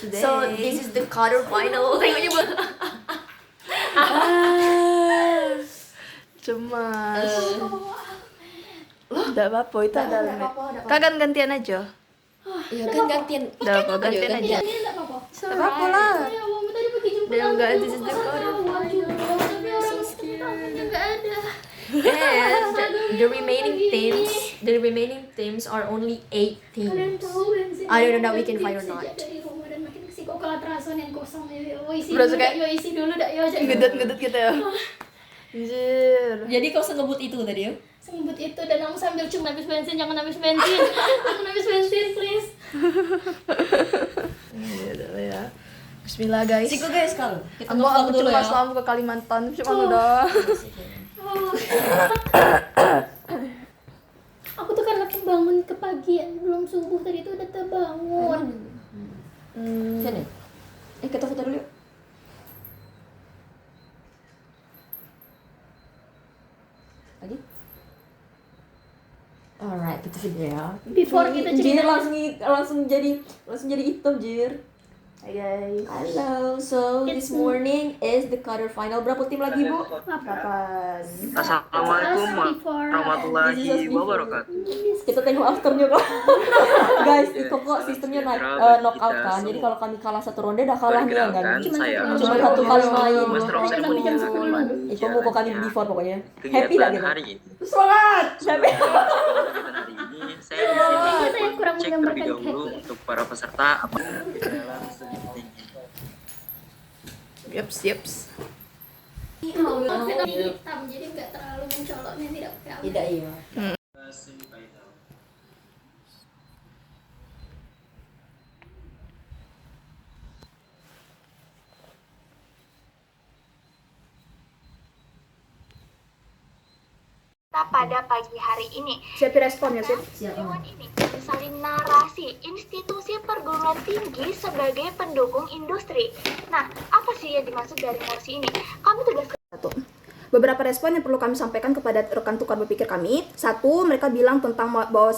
today. So this is the quarter final. Tengoknya bu. Cemas. Enggak apa-apa, itu ada limit. Kagak gantian aja. Ya kan gantian. Enggak apa, gantian aja. Enggak apa-apa. Enggak apa-apa lah. Ya, Mama tadi pakai jemput Dia aku. enggak, this is the quarter Tapi orang temennya enggak ada. And the remaining teams are only 8 Kalian teams. tahu bensin. I don't know we can fight or not. Dari rumah dan makin kesini kok kalah terason yang kosong ya. Yo isi Berasa dulu, kayak- yo isi dulu dak yo. Gedut-gedut gitu ya. Anjir. Jadi kau sengebut itu tadi ya? Sengibut itu dan aku sambil cuma habis bensin, jangan habis bensin. Jangan habis bensin please. Ya. Bismillah guys. Siko guys kalau. Kita Aku ngevlog dulu cuma ya. selama ke Kalimantan, cuma udah. Oh. Aku tuh karena bangun ke pagian, belum subuh tadi tuh udah terbangun. Sini. Kita foto dulu yuk. Lagi? Alright, kita video ya. Before kita Jir cerita. langsung jadi hitam Jir. Hai guys. Halo, so this morning is the quarter final. Berapa tim lagi bu? Kapan? Assalamualaikum warahmatullahi wabarakatuh. Kita tengok afternya kok. Guys, itu kok sistemnya knockout kan. Jadi kalau kami kalah satu ronde dah kalah nih kan. Perkenalkan, saya Cuma satu kali main. Master of Ceremony yang akan bantu Itu mau kok kami before pokoknya. Happy kegiatan lah gitu. hari ini. Semangat. Happy. Kegiatan hari ini saya di sini Saya kurang cek menggambarkan terlebih dahulu happy. untuk para peserta apa dalam studi tinggi. Yaps. Outfit ini hitam jadi nggak terlalu mencoloknya, tidak pakai apa. Tidak iya. Pada pagi hari ini. Siapa responnya sih? Pertemuan ini mensalin narasi institusi perguruan tinggi sebagai pendukung industri. Nah, apa sih yang dimaksud dari narasi ini? Kami tugas Beberapa respon yang perlu kami sampaikan kepada rekan tukar berpikir kami. Satu, mereka bilang tentang bahwa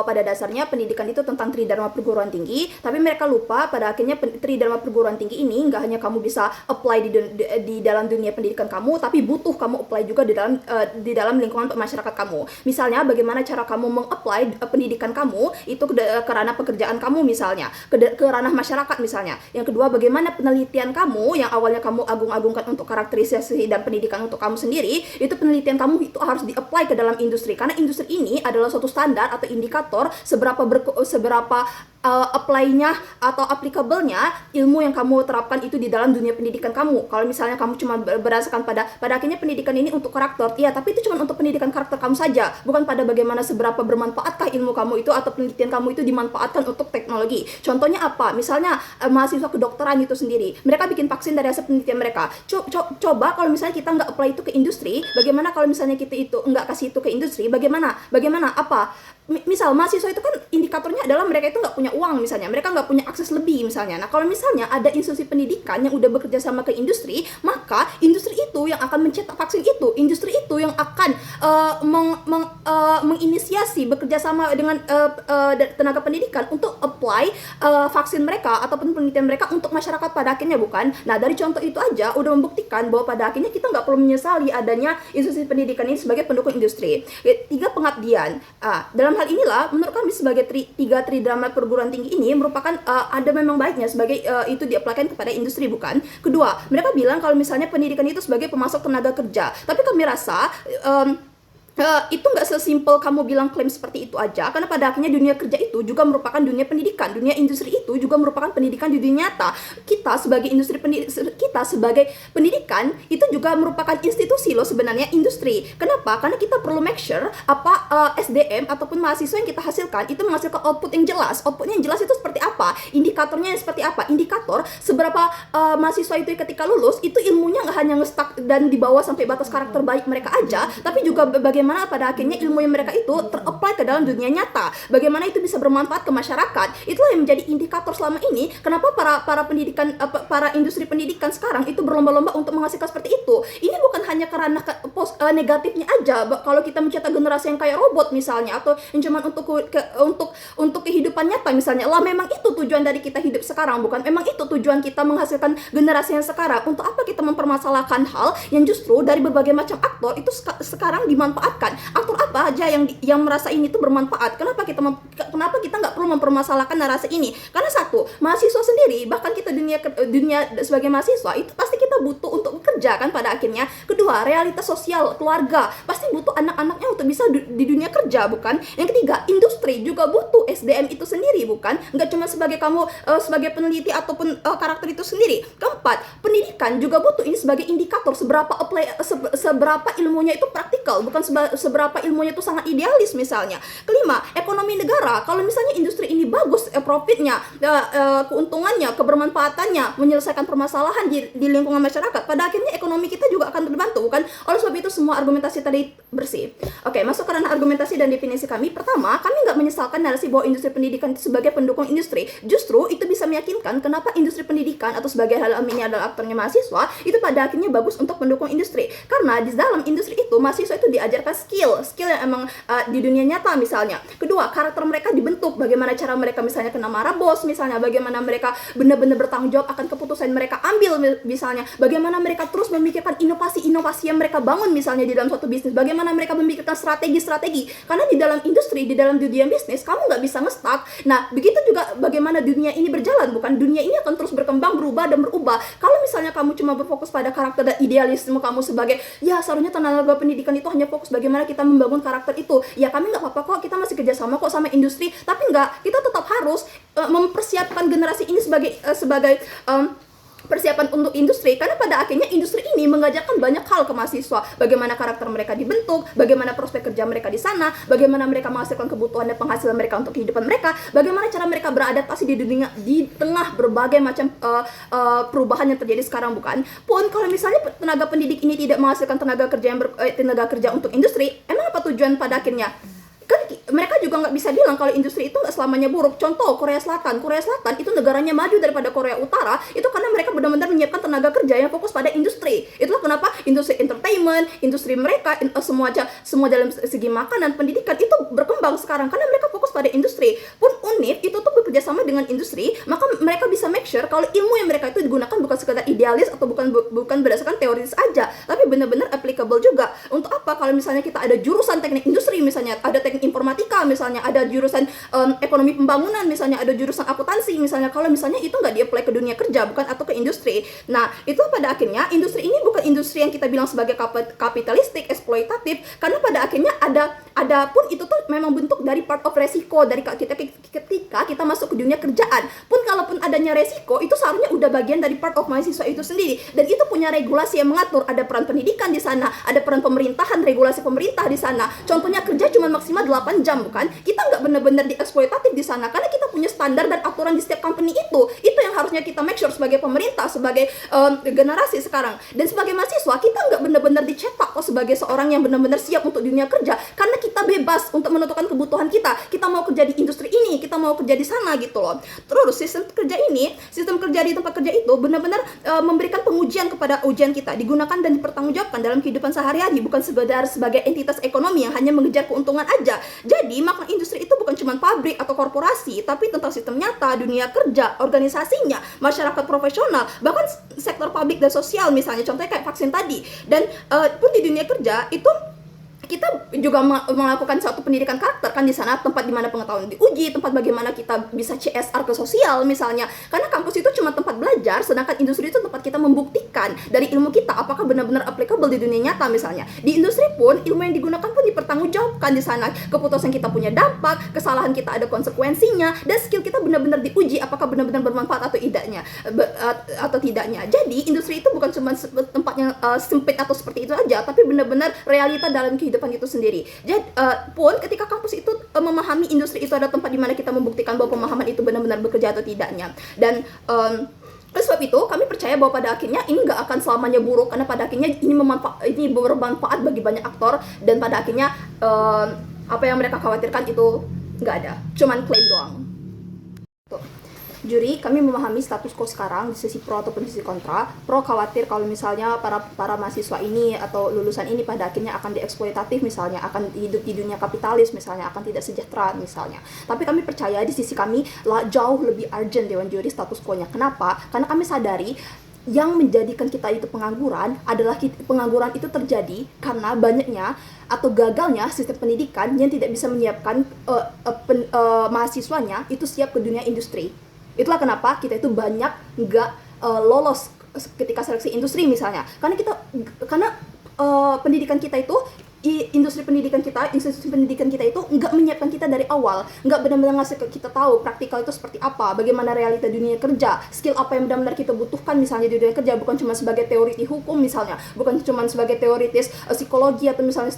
pada dasarnya pendidikan itu tentang tridharma perguruan tinggi, tapi mereka lupa pada akhirnya tridharma perguruan tinggi ini nggak hanya kamu bisa apply di dalam dunia pendidikan kamu, tapi butuh kamu apply juga di dalam lingkungan masyarakat kamu. Misalnya, bagaimana cara kamu mengapply pendidikan kamu itu ke ranah pekerjaan kamu misalnya, ke ranah masyarakat misalnya. Yang kedua, bagaimana penelitian kamu yang awalnya kamu agung-agungkan untuk karakterisasi dan pendidikan untuk kamu sendiri, itu penelitian kamu itu harus di-apply ke dalam industri, karena industri ini adalah suatu standar atau indikator seberapa apply-nya atau applicable-nya ilmu yang kamu terapkan itu di dalam dunia pendidikan kamu. Kalau misalnya kamu cuma berdasarkan pada akhirnya pendidikan ini untuk karakter, ya tapi itu cuma untuk pendidikan karakter kamu saja, bukan pada bagaimana seberapa bermanfaatkah ilmu kamu itu atau penelitian kamu itu dimanfaatkan untuk teknologi. Contohnya apa? Misalnya mahasiswa kedokteran itu sendiri, mereka bikin vaksin dari hasil penelitian mereka. Coba kalau misalnya kita nggak apply itu ke industri, bagaimana kalau misalnya kita itu nggak kasih itu ke industri, bagaimana apa? Misal mahasiswa itu kan indikatornya adalah mereka itu nggak punya uang misalnya, mereka nggak punya akses lebih misalnya. Nah kalau misalnya ada institusi pendidikan yang udah bekerja sama ke industri, maka industri itu yang akan mencetak vaksin itu, industri itu yang akan menginisiasi bekerja sama dengan tenaga pendidikan untuk apply vaksin mereka ataupun penelitian mereka untuk masyarakat pada akhirnya, bukan? Nah dari contoh itu aja udah membuktikan bahwa pada akhirnya kita nggak perlu menyesali adanya institusi pendidikan ini sebagai pendukung industri. 3, pengabdian. Dalam hal inilah menurut kami sebagai tiga tridharma perguruan tinggi ini merupakan ada memang baiknya sebagai itu diaplikan kepada industri, bukan? Kedua, mereka bilang kalau misalnya pendidikan itu sebagai pemasok tenaga kerja, tapi kami rasa itu nggak sesimpel kamu bilang klaim seperti itu aja, karena pada akhirnya dunia kerja itu juga merupakan dunia pendidikan, dunia industri itu juga merupakan pendidikan di dunia nyata. Kita sebagai kita sebagai pendidikan itu juga merupakan institusi loh sebenarnya, industri. Kenapa? Karena kita perlu make sure SDM ataupun mahasiswa yang kita hasilkan itu menghasilkan output yang jelas. Outputnya yang jelas itu seperti apa? Indikatornya yang seperti apa? Indikator seberapa mahasiswa itu ketika lulus itu ilmunya nggak hanya nge-stuck dan dibawa sampai batas karakter baik mereka aja, tapi juga bagaimana pada akhirnya ilmu yang mereka itu ter-apply ke dalam dunia nyata. Bagaimana itu bisa bermanfaat ke masyarakat. Itulah yang menjadi indikator selama ini kenapa para industri pendidikan sekarang itu berlomba-lomba untuk menghasilkan seperti itu. Ini bukan hanya hanya karena negatifnya aja. Kalau kita mencetak generasi yang kayak robot misalnya, atau yang cuma untuk kehidupan nyata misalnya, lah memang itu tujuan dari kita hidup sekarang, bukan? Memang itu tujuan kita menghasilkan generasi yang sekarang. Untuk apa kita mempermasalahkan hal yang justru dari berbagai macam aktor itu sekarang dimanfaatkan? Aktor apa aja yang merasa ini tuh bermanfaat? Kenapa kita nggak perlu mempermasalahkan narasi ini? Karena satu, mahasiswa sendiri, bahkan kita dunia sebagai mahasiswa itu pasti kita butuh untuk bekerja kan pada akhirnya. Kedua, realitas sosial keluarga pasti butuh anak-anaknya untuk bisa di dunia kerja, bukan? Yang ketiga, industri juga butuh SDM itu sendiri, bukan? Nggak cuma sebagai kamu sebagai peneliti ataupun karakter itu sendiri. Keempat, pendidikan juga butuh ini sebagai indikator seberapa ilmunya itu praktikal, bukan seberapa ilmunya itu sangat idealis misalnya. Kelima, ekonomi negara. Kalau misalnya industri ini bagus profitnya, keuntungannya, kebermanfaatannya, menyelesaikan permasalahan di lingkungan masyarakat, pada akhirnya ekonomi kita juga akan terbantu, bukan? Oleh sebab itu semua argumentasi tadi bersih. Oke, masuk ke ranah argumentasi dan definisi kami. Pertama, kami nggak menyesalkan narasi bahwa industri pendidikan itu sebagai pendukung industri. Justru itu bisa meyakinkan kenapa industri pendidikan atau sebagai hal ini adalah aktornya mahasiswa itu pada akhirnya bagus untuk pendukung industri. Karena di dalam industri itu mahasiswa itu diajarkan skill yang emang di dunia nyata misalnya. Kedua, karakter mereka dibentuk, bagaimana cara mereka misalnya kena marah bos misalnya, bagaimana mereka benar-benar bertanggung jawab akan keputusan mereka ambil misalnya, bagaimana mereka terus memikirkan inovasi yang mereka bangun misalnya di dalam suatu bisnis, bagaimana mereka memikirkan strategi. Karena di dalam industri, di dalam dunia bisnis kamu nggak bisa nge-stuck. Nah, begitu juga bagaimana dunia ini berjalan, bukan? Dunia ini akan terus berkembang, berubah dan berubah. Kalau misalnya kamu cuma berfokus pada karakter dan idealisme kamu sebagai, ya seharusnya tenaga pendidikan itu hanya fokus bagaimana kita membangun karakter itu. Ya kami nggak apa-apa kok, kita masih kerjasama kok sama industri, tapi nggak, kita tetap harus mempersiapkan generasi ini sebagai persiapan untuk industri, karena pada akhirnya industri ini mengajarkan banyak hal ke mahasiswa, bagaimana karakter mereka dibentuk, bagaimana prospek kerja mereka di sana, bagaimana mereka menghasilkan kebutuhan dan penghasilan mereka untuk kehidupan mereka, bagaimana cara mereka beradaptasi di tengah berbagai macam perubahan yang terjadi sekarang, bukan? Pun kalau misalnya tenaga pendidik ini tidak menghasilkan tenaga kerja untuk industri, emang apa tujuan pada akhirnya? Kan mereka juga nggak bisa bilang kalau industri itu nggak selamanya buruk. Contoh Korea Selatan itu negaranya maju daripada Korea Utara itu karena mereka benar-benar menyiapkan tenaga kerja yang fokus pada industri. Itulah kenapa industri entertainment, industri mereka semua dalam segi makanan, pendidikan itu berkembang sekarang karena mereka fokus pada industri. Pun UNIF itu tuh bekerja sama dengan industri, maka mereka bisa make sure kalau ilmu yang mereka itu digunakan bukan sekadar idealis atau bukan berdasarkan teoris aja, tapi benar-benar applicable juga. Untuk apa? Kalau misalnya kita ada jurusan teknik industri misalnya, ada teknik informatika misalnya, ada jurusan ekonomi pembangunan misalnya, ada jurusan akuntansi misalnya, kalau misalnya itu nggak di-apply ke dunia kerja, bukan, atau ke industri. Nah, itu pada akhirnya industri ini bukan industri yang kita bilang sebagai kapitalistik, eksploitatif, karena pada akhirnya ada pun itu tuh memang bentuk dari part of resiko dari ketika kita masuk ke dunia kerjaan. Pun kalaupun adanya resiko, itu seharusnya udah bagian dari part of mahasiswa itu sendiri, dan itu punya regulasi yang mengatur, ada peran pendidikan di sana, ada peran pemerintahan, regulasi pemerintah di sana. Contohnya kerja cuma maksimal 8 jam, bukan? Kita nggak benar-benar dieksploitatif di sana karena kita punya standar dan aturan di setiap company itu yang harusnya kita make sure sebagai pemerintah, sebagai generasi sekarang. Dan sebagai mahasiswa kita nggak benar-benar dicetak kok sebagai seorang yang benar-benar siap untuk dunia kerja, karena kita bebas untuk menentukan kebutuhan kita mau kerja di industri ini, kita mau kerja di sana gitu loh. Terus sistem kerja di tempat kerja itu benar-benar memberikan pengujian kepada ujian kita, digunakan dan dipertanggungjawabkan dalam kehidupan sehari-hari, bukan sekedar sebagai entitas ekonomi yang hanya mengejar keuntungan aja. Jadi makna industri itu bukan cuma pabrik atau korporasi, tapi tentang sistem nyata, dunia kerja, organisasinya, masyarakat profesional, bahkan sektor publik dan sosial misalnya, contohnya kayak vaksin tadi. Dan pun di dunia kerja itu kita juga melakukan suatu pendidikan karakter kan di sana, tempat di mana pengetahuan diuji, tempat bagaimana kita bisa CSR ke sosial misalnya. Karena kampus itu cuma tempat belajar, sedangkan industri itu tempat kita membuktikan dari ilmu kita apakah benar-benar applicable di dunia nyata misalnya. Di industri pun ilmu yang digunakan pun dipertanggungjawabkan di sana. Keputusan kita punya dampak, kesalahan kita ada konsekuensinya, dan skill kita benar-benar diuji apakah benar-benar bermanfaat atau tidaknya. Jadi industri itu bukan cuma tempat yang sempit atau seperti itu aja, tapi benar-benar realita dalam kehidupan itu sendiri. Jadi pun ketika kampus itu memahami industri itu adalah tempat di mana kita membuktikan bahwa pemahaman itu benar-benar bekerja atau tidaknya. Dan oleh sebab itu kami percaya bahwa pada akhirnya ini nggak akan selamanya buruk, karena pada akhirnya ini bermanfaat bagi banyak aktor, dan pada akhirnya apa yang mereka khawatirkan itu nggak ada, cuman klaim doang. Tuh. juri, kami memahami status quo sekarang di sisi pro ataupun di sisi kontra. Pro khawatir kalau misalnya para mahasiswa ini atau lulusan ini pada akhirnya akan dieksploitatif misalnya, akan hidup di dunia kapitalis misalnya, akan tidak sejahtera misalnya. Tapi kami percaya di sisi kami jauh lebih urgent Dewan Juri status quo-nya. Kenapa? Karena kami sadari yang menjadikan kita itu pengangguran adalah pengangguran itu terjadi karena banyaknya atau gagalnya sistem pendidikan yang tidak bisa menyiapkan mahasiswanya itu siap ke dunia industri. Itulah kenapa kita itu banyak nggak lolos ketika seleksi industri misalnya, karena pendidikan kita itu institusi pendidikan kita itu nggak menyiapkan kita dari awal, nggak benar-benar ngasih ke kita tahu praktikal itu seperti apa, bagaimana realita dunia kerja, skill apa yang benar-benar kita butuhkan misalnya di dunia kerja, bukan cuma sebagai teoritis hukum misalnya, bukan cuma sebagai teoritis psikologi atau misalnya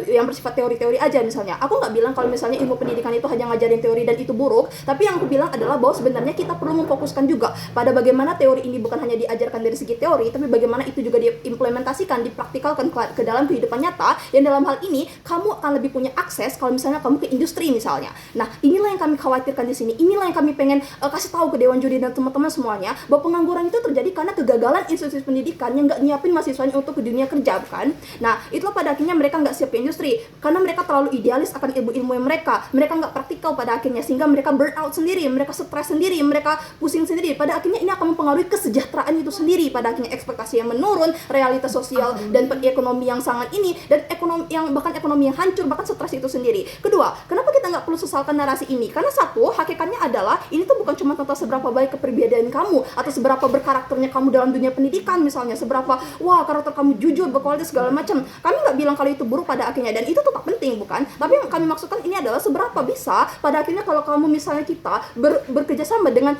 yang bersifat teori-teori aja misalnya. Aku nggak bilang kalau misalnya ilmu pendidikan itu hanya ngajarin teori dan itu buruk, tapi yang aku bilang adalah bahwa sebenarnya kita perlu memfokuskan juga pada bagaimana teori ini bukan hanya diajarkan dari segi teori, tapi bagaimana itu juga diimplementasikan, dipraktikalkan ke dalam kehidupan nyata. Dan dalam hal ini kamu akan lebih punya akses kalau misalnya kamu ke industri misalnya. Nah, inilah yang kami khawatirkan di sini. Inilah yang kami pengen kasih tahu ke Dewan Juri dan teman-teman semuanya, bahwa pengangguran itu terjadi karena kegagalan institusi pendidikan yang nggak nyiapin mahasiswanya untuk ke dunia kerja, bukan? Nah, itulah pada akhirnya mereka nggak siap ke industri karena mereka terlalu idealis akan ilmu-ilmu yang mereka nggak praktikal pada akhirnya, sehingga mereka burn out sendiri, mereka stres sendiri, mereka pusing sendiri. Pada akhirnya ini akan mempengaruhi kesejahteraan itu sendiri. Pada akhirnya ekspektasi yang menurun, realitas sosial dan ekonomi yang sangat ini, dan bahkan ekonomi yang hancur, bahkan stres itu sendiri. Kedua, kenapa kita nggak perlu sesalkan narasi ini? Karena satu, hakikatnya adalah ini tuh bukan cuma tentang seberapa baik kepribadian kamu atau seberapa berkarakternya kamu dalam dunia pendidikan misalnya, seberapa karakter kamu jujur, berkualitas segala macam. Kami nggak bilang kalau itu buruk pada akhirnya, dan itu tetap penting, bukan? Tapi yang kami maksudkan ini adalah seberapa bisa pada akhirnya kalau kamu misalnya kita bekerja sama dengan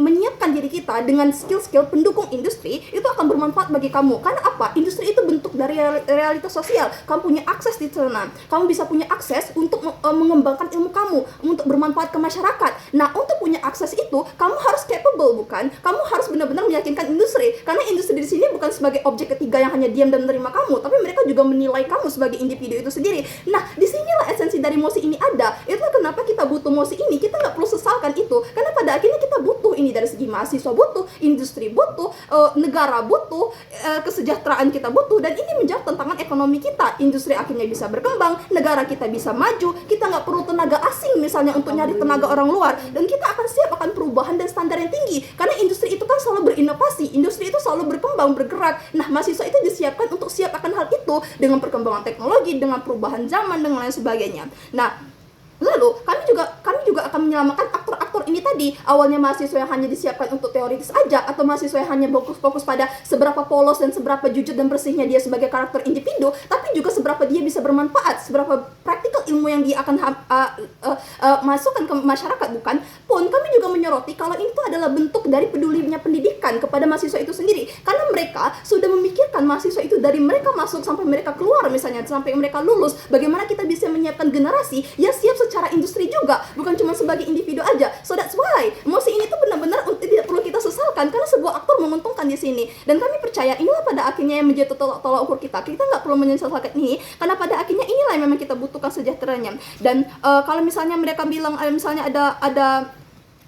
menyiapkan diri kita dengan skill-skill pendukung industri, itu akan bermanfaat bagi kamu. Karena apa? Industri itu bentuk dari realitas sosial. Kamu punya akses di sana, kamu bisa punya akses untuk mengembangkan ilmu kamu untuk bermanfaat ke masyarakat. Nah, untuk punya akses itu kamu harus capable, bukan? Kamu harus benar-benar meyakinkan industri, karena industri di sini bukan sebagai objek ketiga yang hanya diam dan menerima kamu, tapi mereka juga menilai kamu sebagai individu itu sendiri. Nah, disinilah esensi dari MOSI ini ada. Itulah kenapa kita butuh MOSI ini. Kita nggak perlu sesalkan itu, karena pada akhirnya kita butuh ini dari segi mahasiswa butuh, industri butuh, negara butuh, kesejahteraan kita butuh, dan ini menjawab tantangan ekonomi kita. Industri akhirnya bisa berkembang, negara kita bisa maju, kita nggak perlu tenaga asing misalnya untuk nyari tenaga orang luar, dan kita akan siap akan perubahan dan standar yang tinggi, karena industri itu kan selalu berinovasi, industri itu selalu berkembang, bergerak. Nah, mahasiswa itu disiapkan untuk siap akan hal itu dengan perkembangan teknologi, dengan perubahan zaman, dan lain sebagainya. Nah, lalu kami juga akan menyelamatkan aktor-aktor ini tadi. Awalnya mahasiswa yang hanya disiapkan untuk teoritis aja, atau mahasiswa yang hanya fokus pada seberapa polos dan seberapa jujur dan bersihnya dia sebagai karakter individu, tapi juga seberapa dia bisa bermanfaat, seberapa praktikal ilmu yang dia akan masukkan ke masyarakat, bukan? Pun kami juga menyoroti kalau itu adalah bentuk dari pedulinya pendidikan kepada mahasiswa itu sendiri, karena mereka sudah memikirkan mahasiswa itu dari mereka masuk sampai mereka keluar misalnya, sampai mereka lulus, bagaimana kita bisa menyiapkan generasi yang siap secara industri juga, bukan cuma sebagai individu aja. So that's why MOSI ini tuh benar-benar tidak perlu kita sesalkan, karena sebuah aktor menguntungkan di sini. Dan kami percaya inilah pada akhirnya yang menjadi tolak ukur kita. Kita nggak perlu menyesalkan ini, karena pada akhirnya inilah yang memang kita butuhkan sejahteranya. Dan kalau misalnya mereka bilang misalnya ada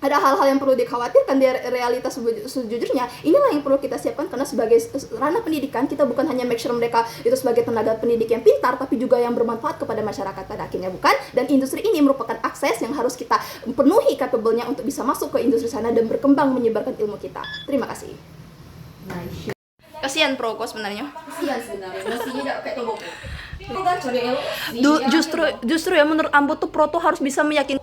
hal-hal yang perlu dikhawatirkan dari realitas sejujurnya, inilah yang perlu kita siapkan, karena sebagai ranah pendidikan kita bukan hanya make sure mereka itu sebagai tenaga pendidik yang pintar, tapi juga yang bermanfaat kepada masyarakat pada akhirnya, bukan? Dan industri ini merupakan akses yang harus kita penuhi capable-nya untuk bisa masuk ke industri sana dan berkembang menyebarkan ilmu kita. Terima kasih. Nice. Kasihan pro kok sebenarnya. Kasihan sebenarnya, mestinya tidak kayak togoko. Itu kan cari Justru ya menurut Ambo tuh pro tuh harus bisa meyakinkan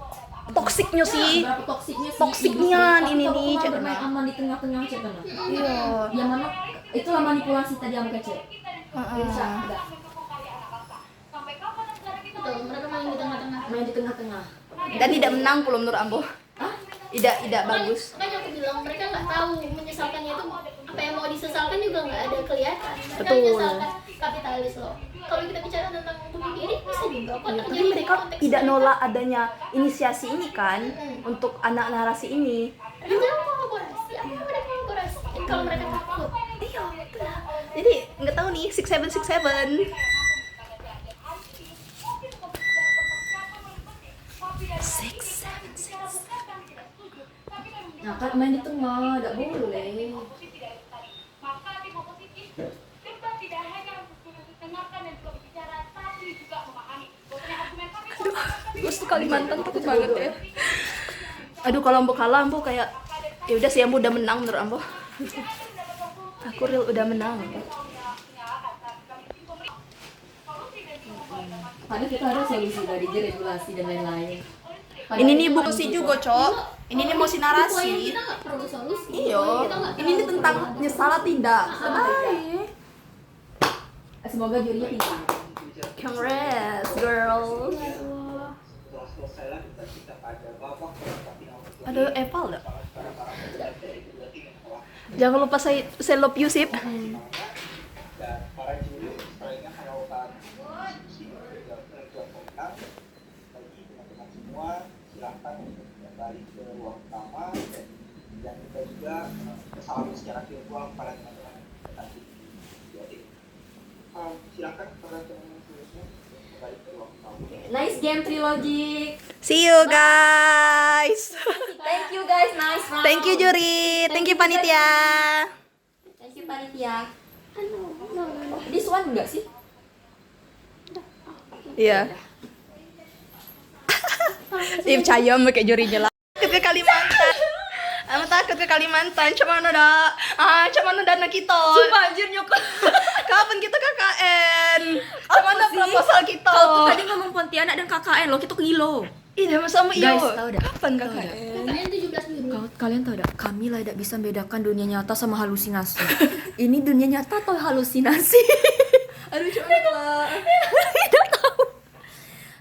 toksiknya sih. Berapa toksiknya sih? Toksiknya ini Faktor nih, pengaruh Cak bermain Dana. aman di tengah-tengah, Cak Dana. Iya. Yang mana itulah manipulasi tadi yang kecil. Bisa, enggak. Betul, mereka main di tengah-tengah. Main di tengah-tengah. Dan tidak menang pula menurut Ambo. Tidak bagus. Makanya aku bilang mereka nggak tahu menyesalkannya itu apa yang mau disesalkan juga nggak ada kelihatan. Mereka Betul. menyesalkan kapitalis loh. Kalau kita bicara tentang bunuh diri bisa juga kok terjadi Tapi mereka di konteks tidak mereka. nolak adanya inisiasi ini kan untuk anak narasi ini. Jangan kolaborasi, apa yang mereka kolaborasi? Kalau mereka takut, Iya, betul lah. Jadi nggak tahu nih 6767. Nah kan main di tengah, tidak boleh. Maka tema positif, debat tidak hanya mendengarkan dan juga berbicara, tapi juga memahami. Bahwasanya argumen kami Terus tuh Kalimantan takut banget ya. Aduh kalau Ambo kalah, Ambo kayak ya udah sih, Ambo udah menang menurut Ambo. Aku real udah menang. Karena kita ada solusi dari regulasi dan lain-lain. Ini nih buku sih juga, Cok. Ini nih mosi Poin narasi. kita nggak perlu solusi. Iya. Poin kita nggak Ini nih terlalu tentang perlu. nyesal atau tidak. Bye. Semoga jurinya pintar. Congrats, girl. Aduh, Eval dah. Jangan lupa saya love you, Sip. Para juri sebaiknya melakukan diskusi bagi teman-teman semua, silahkan untuk kembali ke ruang utama dan kita juga salam secara virtual kepada teman-teman yang tadi. Jadi silahkan kepada teman-teman seluruhnya kembali ke ruang utama. Nice game trilogy. See you guys. Thank you guys, nice round. Thank you juri. Thank you panitia. Thank you panitia. No. This one enggak sih? Iya. Dia percaya sama kayak jurinya lah. Takut ke Kalimantan. Aku takut ke Kalimantan. Cuma ada, cuma ada anak kita. Sumpah anjir nyokap. Kapan kita KKN? Mana proposal kita? Kau tuh tadi ngomong Pontianak dan KKN loh, kita kilo. Iya sama iyo. Guys, tahu dah. Kapan Tahu KKN? Kalian 17 biru. Kalian tahu tidak? Kami lah tidak bisa membedakan dunia nyata sama halusinasi. Ini dunia nyata atau halusinasi? Aduh coba lah. Tidak tahu.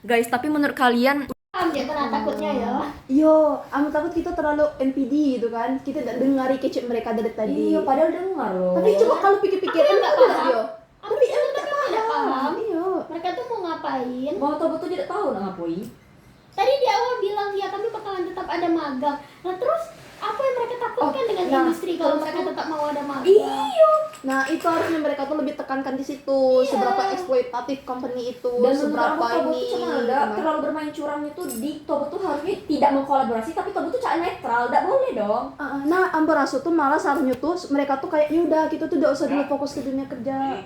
Guys, tapi menurut kalian Paham ya karena takutnya ya. Yo, aku takut kita terlalu NPD gitu kan. Kita tidak dengari kecap mereka dari tadi. iya padahal dengar loh. Tapi coba kalau pikir-pikir kan nggak enggak paham. yo. Tapi mereka tidak paham. Iya. Mereka tuh mau ngapain? mau tahu betul tidak tahu nak ngapain. Tadi di awal bilang ya kami bakalan tetap ada magang. Nah terus apa yang mereka takutkan dengan nah, industri kalau terus mereka tuh- tetap mau ada magang? Iya. Nah, itu harusnya mereka tuh lebih tekankan di situ, seberapa eksploitatif company itu, Dan seberapa menurut aku ini. tuh cuma ada terlalu bermain curang itu di Tobo tuh harusnya tidak mengkolaborasi, tapi Tobo tuh cak netral, tidak boleh dong. Nah, Amber Rasu tuh malah seharusnya tuh mereka tuh kayak yaudah kita tuh udah usah dulu fokus ke dunia kerja.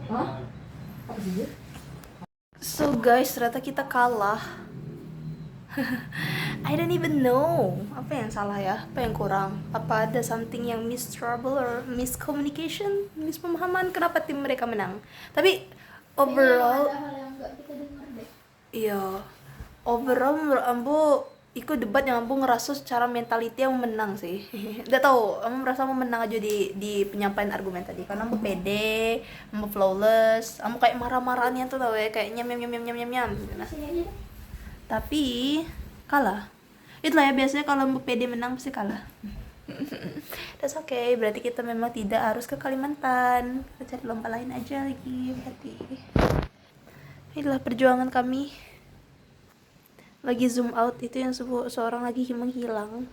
Hah? Apa sih? So guys, ternyata kita kalah. I don't even know apa yang salah ya, apa yang kurang, apa ada something yang miss trouble or miscommunication, mispemahaman kenapa tim mereka menang. Tapi overall, Ada hal yang nggak kita dengar deh. iya, overall menurut Ambo ikut debat yang Ambo ngerasa secara mentality yang menang sih. Udah tahu, Ambo merasa Ambo menang aja di penyampaian argumen tadi. Karena Ambo pede, Ambo flawless, Ambo kayak marah-marahannya tuh tau ya, kayak nyam gitu. Nah, Sini aja. tapi kalah. Itulah ya biasanya kalau Ambo pede menang pasti kalah. That's okay, berarti kita memang tidak harus ke Kalimantan. Kita cari lomba lain aja lagi berarti. Inilah perjuangan kami. Lagi zoom out itu yang seorang lagi menghilang.